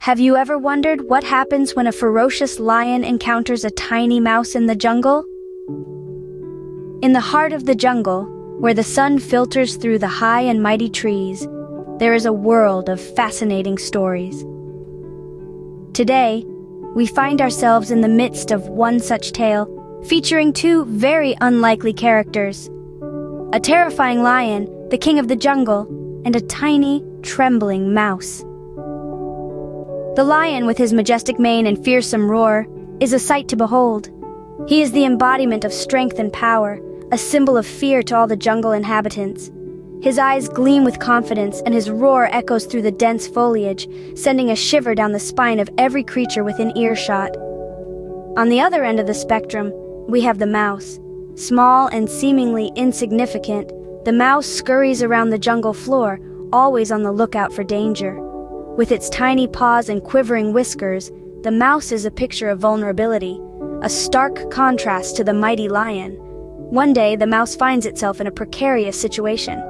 Have you ever wondered what happens when a ferocious lion encounters a tiny mouse in the jungle? In the heart of the jungle, where the sun filters through the high and mighty trees, there is a world of fascinating stories. Today, we find ourselves in the midst of one such tale, featuring two very unlikely characters: a terrifying lion, the king of the jungle, and a tiny, trembling mouse. The lion, with his majestic mane and fearsome roar, is a sight to behold. He is the embodiment of strength and power, a symbol of fear to all the jungle inhabitants. His eyes gleam with confidence, and his roar echoes through the dense foliage, sending a shiver down the spine of every creature within earshot. On the other end of the spectrum, we have the mouse. Small and seemingly insignificant, the mouse scurries around the jungle floor, always on the lookout for danger. With its tiny paws and quivering whiskers, the mouse is a picture of vulnerability, a stark contrast to the mighty lion. One day, the mouse finds itself in a precarious situation.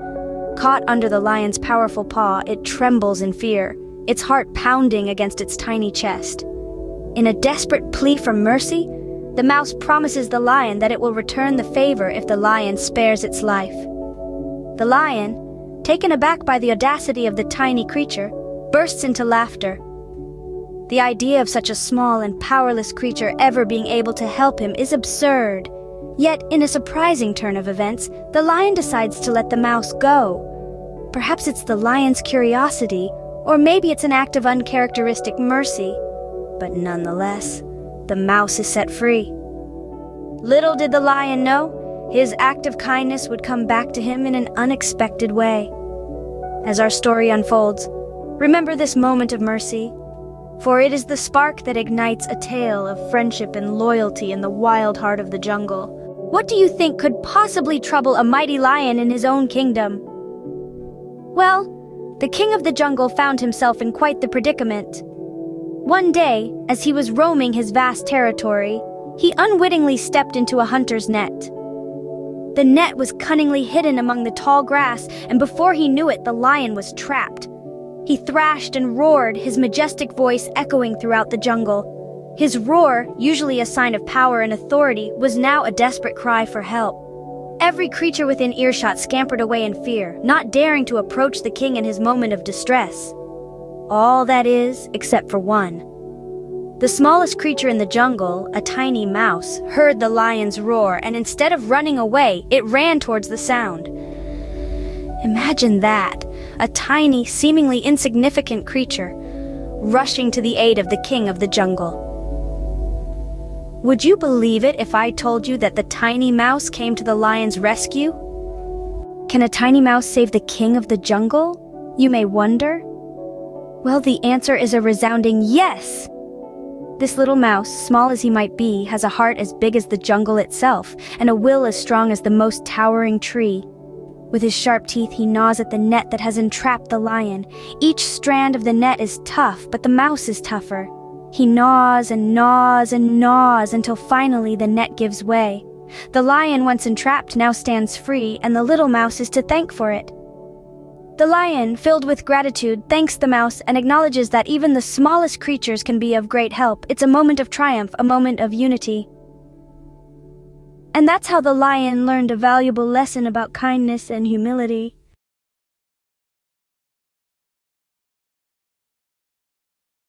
Caught under the lion's powerful paw, it trembles in fear, its heart pounding against its tiny chest. In a desperate plea for mercy, the mouse promises the lion that it will return the favor if the lion spares its life. The lion, taken aback by the audacity of the tiny creature, bursts into laughter. The idea of such a small and powerless creature ever being able to help him is absurd. Yet, in a surprising turn of events, the lion decides to let the mouse go. Perhaps it's the lion's curiosity, or maybe it's an act of uncharacteristic mercy. But nonetheless, the mouse is set free. Little did the lion know, his act of kindness would come back to him in an unexpected way. As our story unfolds, remember this moment of mercy, for it is the spark that ignites a tale of friendship and loyalty in the wild heart of the jungle. What do you think could possibly trouble a mighty lion in his own kingdom? Well, the king of the jungle found himself in quite the predicament. One day, as he was roaming his vast territory, he unwittingly stepped into a hunter's net. The net was cunningly hidden among the tall grass, and before he knew it, the lion was trapped. He thrashed and roared, his majestic voice echoing throughout the jungle. His roar, usually a sign of power and authority, was now a desperate cry for help. Every creature within earshot scampered away in fear, not daring to approach the king in his moment of distress. All that is, except for one. The smallest creature in the jungle, a tiny mouse, heard the lion's roar, and instead of running away, it ran towards the sound. Imagine that, a tiny, seemingly insignificant creature, rushing to the aid of the king of the jungle. Would you believe it if I told you that the tiny mouse came to the lion's rescue? Can a tiny mouse save the king of the jungle? You may wonder. Well, the answer is a resounding yes! This little mouse, small as he might be, has a heart as big as the jungle itself, and a will as strong as the most towering tree. With his sharp teeth, he gnaws at the net that has entrapped the lion. Each strand of the net is tough, but the mouse is tougher. He gnaws and gnaws and gnaws until finally the net gives way. The lion, once entrapped, now stands free, and the little mouse is to thank for it. The lion, filled with gratitude, thanks the mouse and acknowledges that even the smallest creatures can be of great help. It's a moment of triumph, a moment of unity. And that's how the lion learned a valuable lesson about kindness and humility.